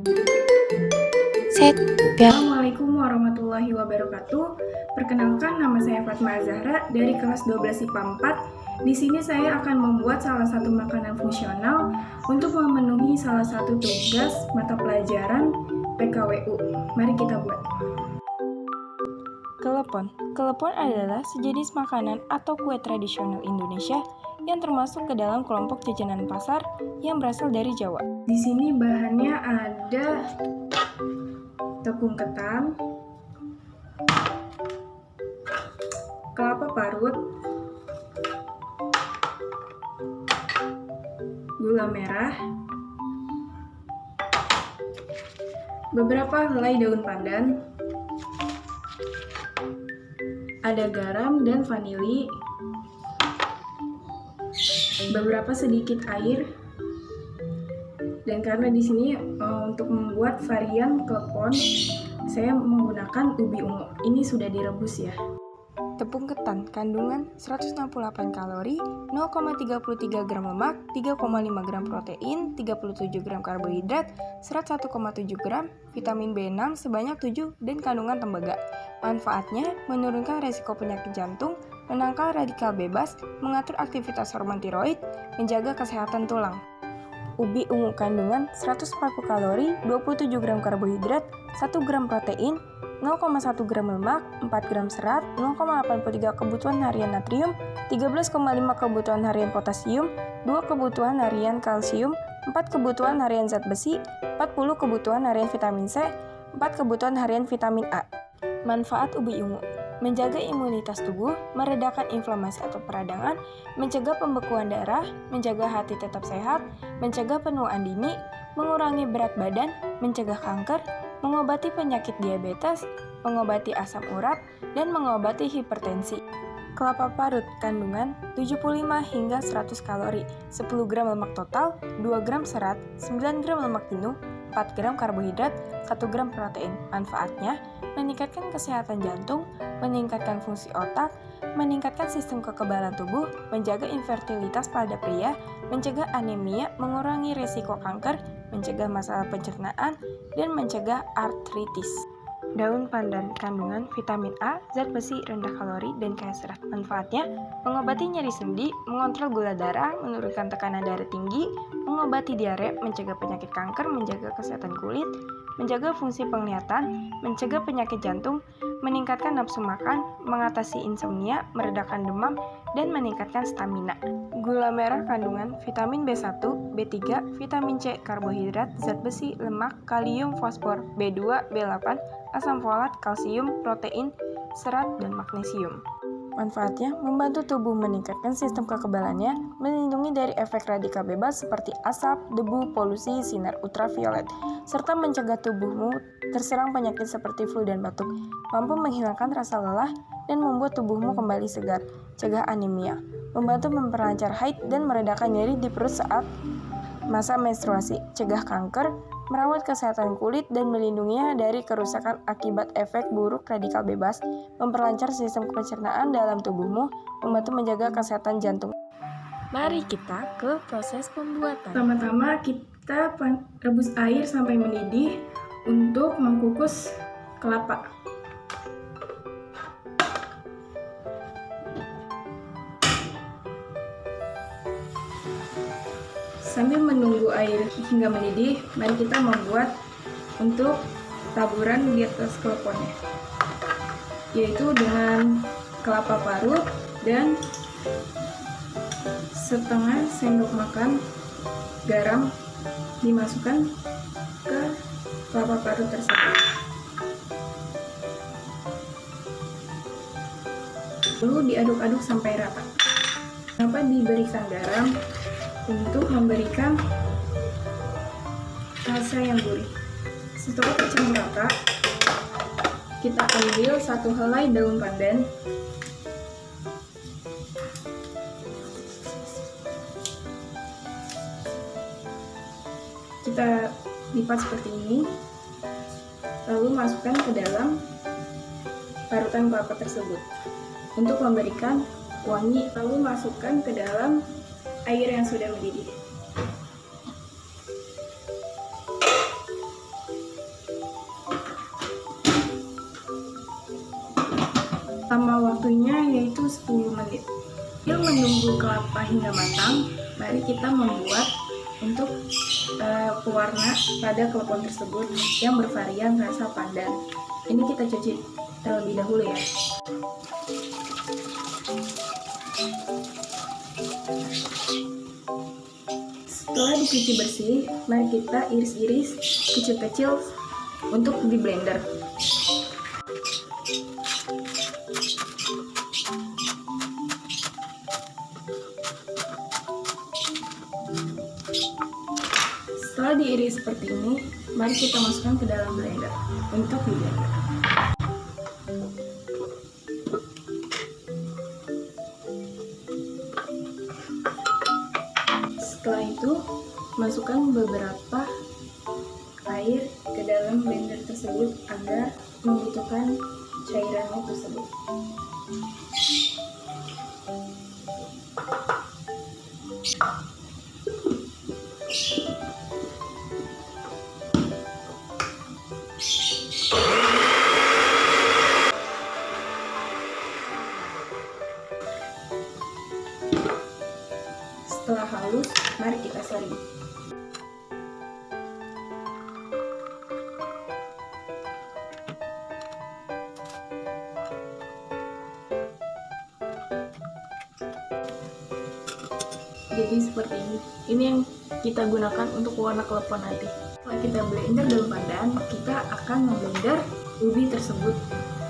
Assalamualaikum warahmatullahi wabarakatuh. Perkenalkan, nama saya Fatma Zahra dari kelas 12 IPA 4. Di sini saya akan membuat salah satu makanan fungsional untuk memenuhi salah satu tugas mata pelajaran PKWU. Mari kita buat. Kelepon. Kelepon adalah sejenis makanan atau kue tradisional Indonesia yang termasuk ke dalam kelompok jajanan pasar yang berasal dari Jawa. Di sini bahannya ada tepung ketan, kelapa parut, gula merah, beberapa helai daun pandan, ada garam dan vanili, beberapa sedikit air, dan karena di sini untuk membuat varian klepon saya menggunakan ubi ungu. Ini sudah direbus ya. Tepung ketan kandungan 168 kalori, 0,33 gram lemak, 3,5 gram protein, 37 gram karbohidrat, serat 1,7 gram, vitamin B6 sebanyak 7, dan kandungan tembaga. Manfaatnya menurunkan resiko penyakit jantung, menangkal radikal bebas, mengatur aktivitas hormon tiroid, menjaga kesehatan tulang. Ubi ungu kandungan 140 kalori, 27 gram karbohidrat, 1 gram protein, 0,1 gram lemak, 4 gram serat, 0,83 kebutuhan harian natrium, 13,5 kebutuhan harian potasium, 2 kebutuhan harian kalsium, 4 kebutuhan harian zat besi, 40 kebutuhan harian vitamin C, 4 kebutuhan harian vitamin A. Manfaat ubi ungu: menjaga imunitas tubuh, meredakan inflamasi atau peradangan, mencegah pembekuan darah, menjaga hati tetap sehat, mencegah penuaan dini, mengurangi berat badan, mencegah kanker, mengobati penyakit diabetes, mengobati asam urat, dan mengobati hipertensi. Kelapa parut kandungan 75 hingga 100 kalori, 10 gram lemak total, 2 gram serat, 9 gram lemak jenuh, 4 gram karbohidrat, 1 gram protein. Manfaatnya meningkatkan kesehatan jantung, meningkatkan fungsi otak, meningkatkan sistem kekebalan tubuh, menjaga infertilitas pada pria, mencegah anemia, mengurangi risiko kanker, mencegah masalah pencernaan, dan mencegah artritis. Daun pandan kandungan vitamin A, zat besi rendah kalori, dan kaya serat. Manfaatnya mengobati nyeri sendi, mengontrol gula darah, menurunkan tekanan darah tinggi, mengobati diare, mencegah penyakit kanker, menjaga kesehatan kulit, menjaga fungsi penglihatan, mencegah penyakit jantung, meningkatkan nafsu makan, mengatasi insomnia, meredakan demam, dan meningkatkan stamina. Gula merah kandungan vitamin B1, B3, vitamin C, karbohidrat, zat besi, lemak, kalium, fosfor, B2, B8, asam folat, kalsium, protein, serat, dan magnesium. Manfaatnya membantu tubuh meningkatkan sistem kekebalannya, melindungi dari efek radikal bebas seperti asap, debu, polusi, sinar ultraviolet, serta mencegah tubuhmu terserang penyakit seperti flu dan batuk, mampu menghilangkan rasa lelah dan membuat tubuhmu kembali segar, cegah anemia, membantu memperlancar haid dan meredakan nyeri di perut saat masa menstruasi, cegah kanker, merawat kesehatan kulit dan melindunginya dari kerusakan akibat efek buruk radikal bebas, memperlancar sistem pencernaan dalam tubuhmu, membantu menjaga kesehatan jantung. Mari kita ke proses pembuatan. Pertama-tama kita rebus air sampai mendidih untuk mengukus kelapa. Sambil menunggu air hingga mendidih, mari kita membuat untuk taburan di atas kleponnya, yaitu dengan kelapa parut dan setengah sendok makan garam dimasukkan ke kelapa parut tersebut. Lalu diaduk-aduk sampai rata. Kenapa diberikan garam? Untuk memberikan rasa yang gurih. Setelah tercampur rata, kita ambil 1 helai daun pandan, kita lipat seperti ini, lalu masukkan ke dalam parutan kelapa tersebut untuk memberikan wangi. Lalu masukkan ke dalam air yang sudah mendidih. 10 menit. Sambil menunggu kelapa hingga matang, mari kita membuat untuk pewarna pada klepon tersebut yang bervarian rasa pandan. Ini kita cuci terlebih dahulu ya. Setelah dicuci bersih, mari kita iris-iris kecil-kecil untuk di blender. Setelah diiris seperti ini, mari kita masukkan ke dalam blender untuk di blender. Setelah itu, masukkan beberapa air ke dalam blender tersebut agar membutuhkan cairannya tersebut. Setelah halus, mari kita saring. Jadi seperti ini. Ini yang kita gunakan untuk warna klepon nanti. Setelah kita blender daun pandan, kita akan memblender ubi tersebut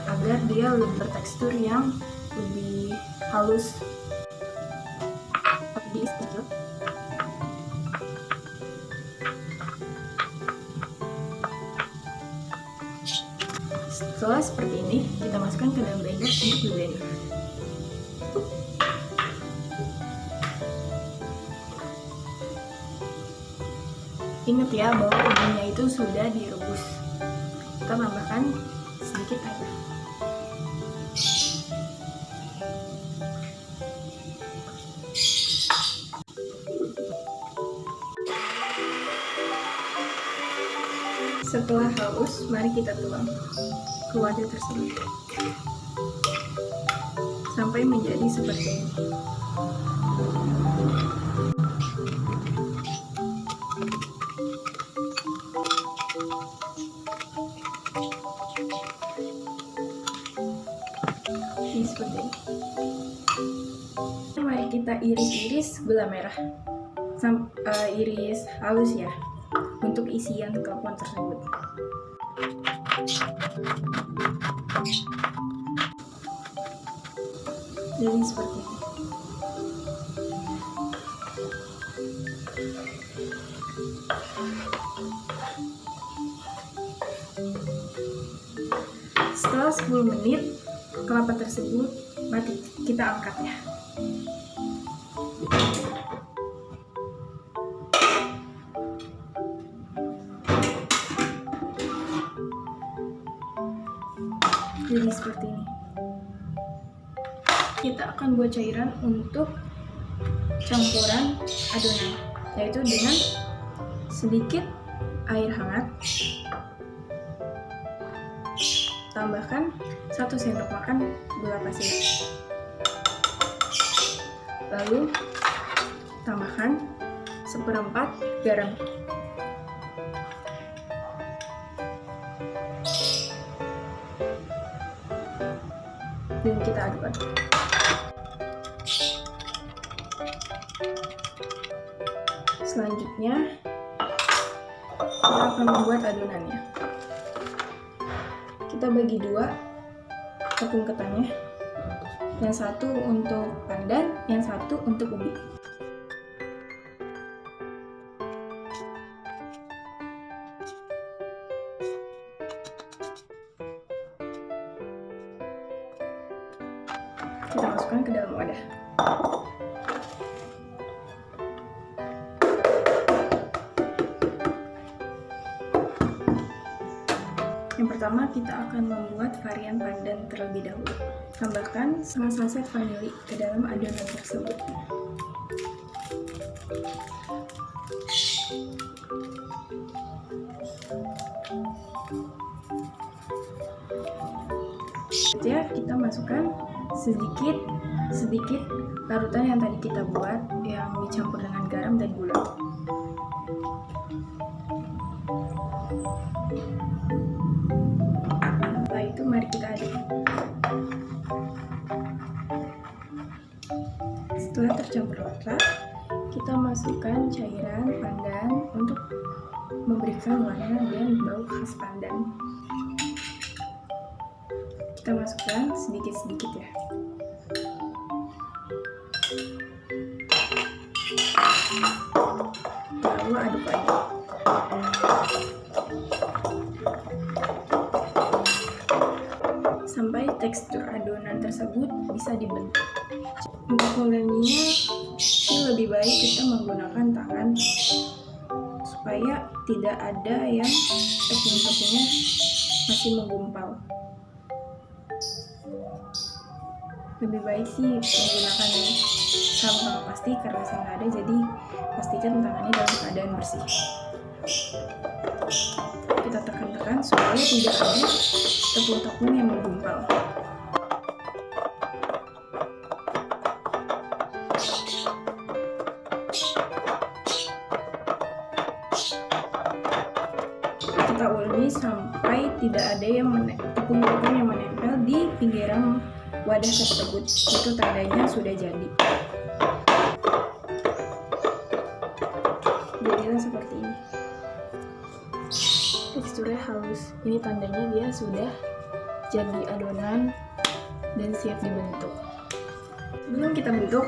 agar dia lebih bertekstur yang lebih halus. Setelah seperti ini, kita masukkan ke dalam blender untuk di blender. Ingat ya bahwa ubinya itu sudah direbus. Kita tambahkan sedikit air. Setelah halus, mari kita tuang ke wadah tersebut sampai menjadi seperti ini. Ini seperti ini. Mari kita iris-iris gula merah, iris halus ya, untuk isian klepon tersebut. Jadi seperti ini. Setelah 10 menit, kelapa tersebut mati. Kita angkatnya. Jadi seperti ini. Kita akan buat cairan untuk campuran adonan, yaitu dengan sedikit air hangat, tambahkan 1 sendok makan gula pasir, lalu tambahkan 1/4 garam, dan kita aduk-aduk. Selanjutnya kita akan membuat adonannya. Kita bagi 2 tepung ketannya, yang satu untuk pandan, yang satu untuk ubi. Kita masukkan ke dalam wadah. Yang pertama, kita akan membuat varian pandan terlebih dahulu. Tambahkan 1 saset vanili ke dalam adonan tersebut. Ya, kita masukkan sedikit larutan yang tadi kita buat yang dicampur dengan garam dan gula. Setelah itu mari kita aduk. Setelah tercampur rata, kita masukkan cairan pandan untuk memberikan warna dan bau khas pandan. Kita masukkan sedikit-sedikit ya. Lalu aduk lagi. Sampai tekstur adonan tersebut bisa dibentuk. Untuk mengulanginya, ini lebih baik kita menggunakan tangan supaya tidak ada yang tepung-tepungnya masih menggumpal. Lebih baik sih menggunakan sarung tangan plastik karena saya nggak ada, jadi pastikan tangannya dalam keadaan bersih. Kita tekan-tekan supaya tidak ada tepung-tepung yang menggumpal. Kita uleni sampai tidak ada yang tepung-tepung yang menempel di pinggiran wadah tersebut. Itu tandanya sudah jadi. Jadilah seperti ini. Teksturnya halus. Ini tandanya dia sudah jadi adonan dan siap dibentuk. Sebelum kita bentuk,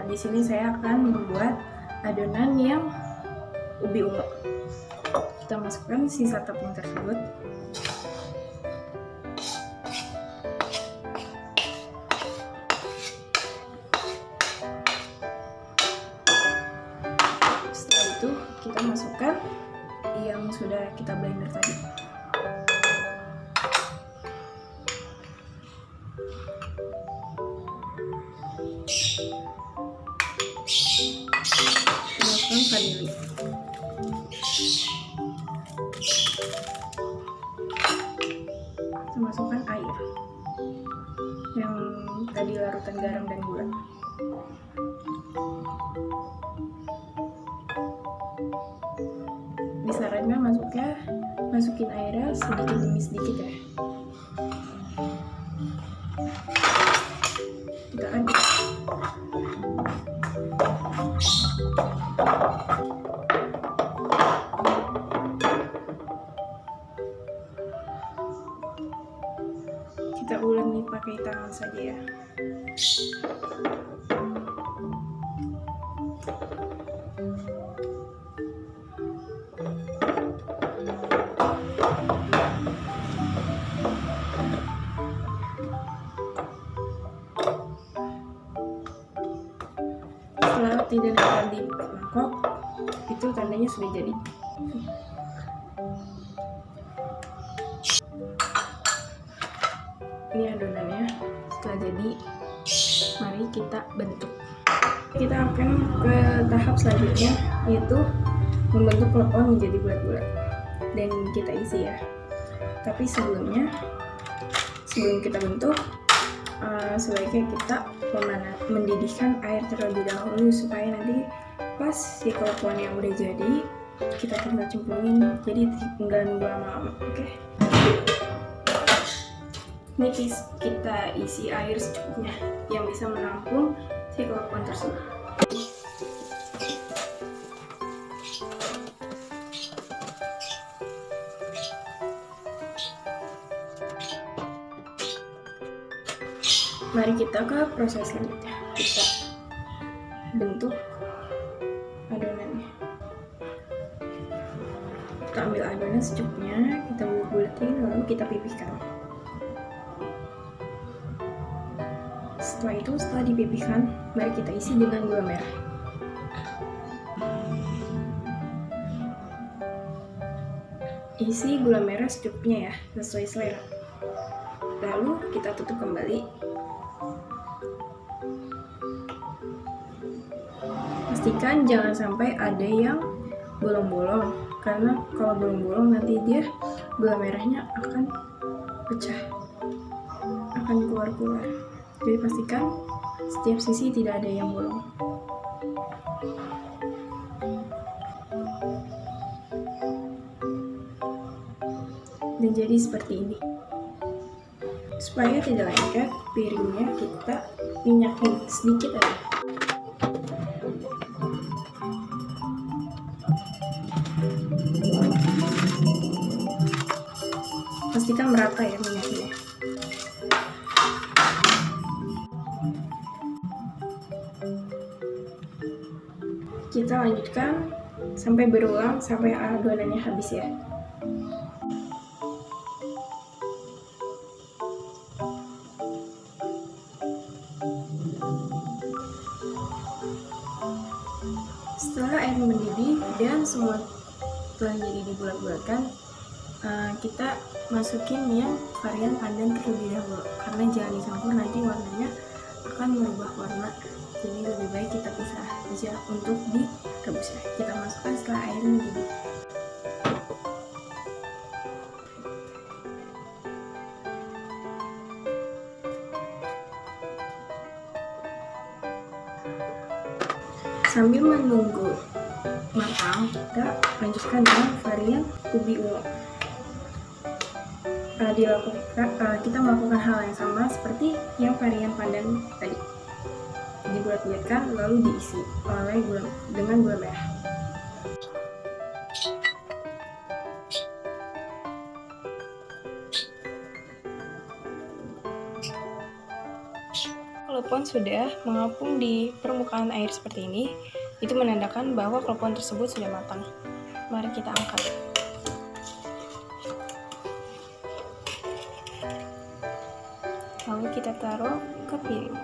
di sini saya akan membuat adonan yang ubi ungu. Kita masukkan sisa tepung tersebut. Setelah itu kita masukkan yang sudah kita blender tadi. Masukkan vanili. Kita masukkan air yang tadi larutan garam dan gula. Disarankan masukin airnya sedikit demi sedikit ya. Kita aduk. Kita uleni pakai tangan saja ya. Setelah tidak nempel di mangkok, itu tandanya sudah jadi. Ini adonannya setelah jadi, mari kita bentuk. Kita akan ke tahap selanjutnya, yaitu membentuk klepon menjadi bulat-bulat dan kita isi ya. Tapi sebelum kita bentuk, sebaiknya kita mendidihkan air terlebih dahulu supaya nanti pas si klepon yang udah jadi kita tinggal cemplungin, jadi tinggal nunggu lama-lama. Oke. Ini kita isi air secukupnya yang bisa menampung si klepon tersebut. Mari kita ke proses selanjutnya. Kita bentuk adonannya. Kita ambil adonan secukupnya, kita bulat-bulatin, lalu kita pipihkan. Setelah dipipihkan, mari kita isi dengan gula merah. Isi gula merah secukupnya ya, sesuai selera. Lalu kita tutup kembali. Pastikan jangan sampai ada yang bolong-bolong, karena kalau bolong-bolong nanti dia gula merahnya akan pecah, akan keluar-keluar. Jadi pastikan setiap sisi tidak ada yang bolong. Dan jadi seperti ini. Supaya tidak lengket, piringnya kita minyakin sedikit aja. Pastikan merata ya minyaknya. Kita lanjutkan sampai berulang sampai adonannya habis ya. Setelah air mendidih dan semua telah jadi dibulat-bulatkan, kita masukin yang varian pandan terlebih dahulu, karena jangan dicampur, nanti warnanya akan merubah warna. Jadi lebih baik kita pisah aja untuk direbusnya. Kita masukkan setelah air mendidih. Sambil menunggu matang, kita lanjutkan dengan varian ubi ungu. Kita melakukan hal yang sama seperti yang varian pandan tadi. Dibulat-bulatkan lalu diisi dengan gula merah. Klepon sudah mengapung di permukaan air seperti ini, itu menandakan bahwa klepon tersebut sudah matang. Mari kita angkat. Lalu kita taruh ke piring.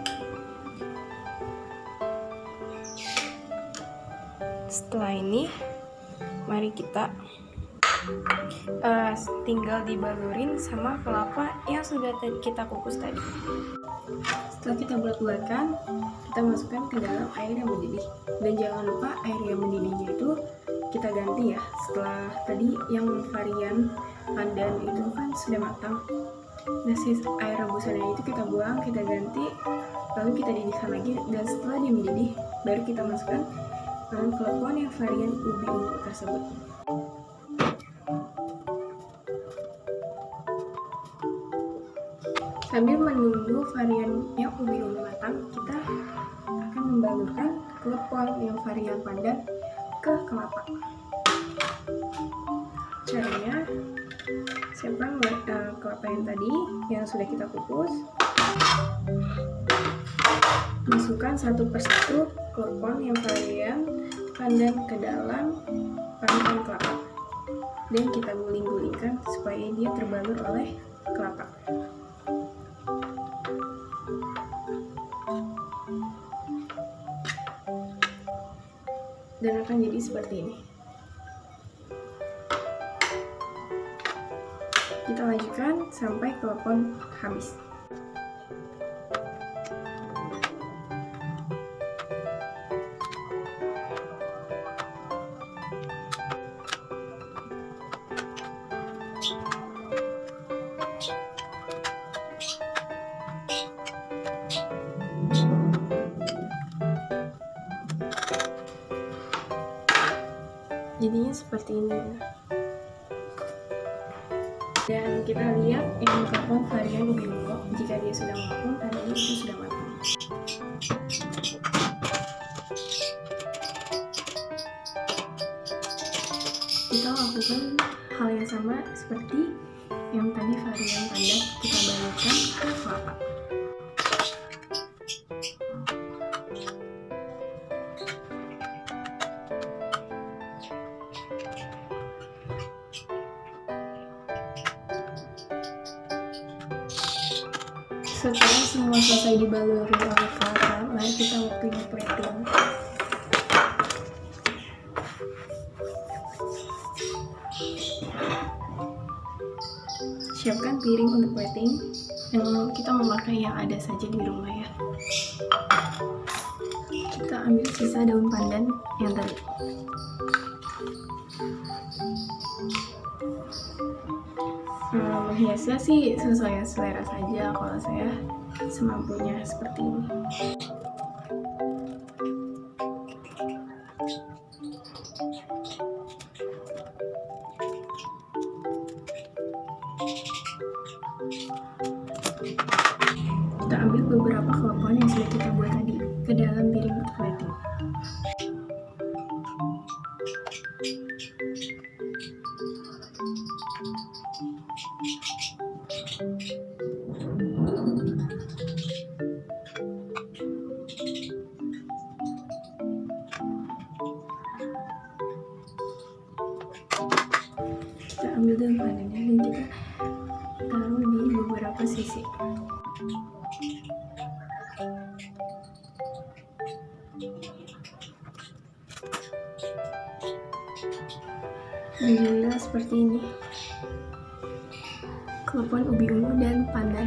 Setelah ini, mari kita tinggal dibalurin sama kelapa yang sudah kita kukus tadi. Setelah kita bulat-bulatkan, kita masukkan ke dalam air yang mendidih. Dan jangan lupa air yang mendidihnya itu kita ganti ya. Setelah tadi yang varian pandan itu kan sudah matang. Nah, air rebusannya itu kita buang, kita ganti, lalu kita didihkan lagi. Dan setelah dia mendidih, baru kita masukkan klepon yang varian ubi ungu tersebut. Sambil menunggu varian yang ubi ungu matang, kita akan membalurkan klepon yang varian pandan ke kelapa. Caranya, siapkan kelapa yang tadi yang sudah kita kukus, masukkan satu persatu klepon yang varian pandan ke dalam parutan kelapa, dan kita guling-gulingkan supaya dia terbalur oleh kelapa. Dan akan jadi seperti ini. Kita lanjutkan sampai klepon habis. Jadinya seperti ini. Dan kita lihat yang klepon varian ubi ungu, jika dia sudah mengapung tandanya itu sudah matang. Kita lakukan hal yang sama seperti yang tadi varian pandan, kita balurkan ke kelapa. Setelah semua selesai dibaluri oleh kelapa, mari kita waktunya plating. Siapkan piring untuk plating, yang kita memakai yang ada saja di rumah ya. Kita ambil sisa daun pandan yang tadi. Menghiasnya sih sesuai selera saja. Kalau saya semampunya seperti ini. Kita ambil beberapa klepon yang sudah kita buat tadi ke dalam piring plating. Kita ambil daun panennya dan kita taruh di beberapa sisi. Alhamdulillah seperti ini. Klepon ubi ungu dan pandan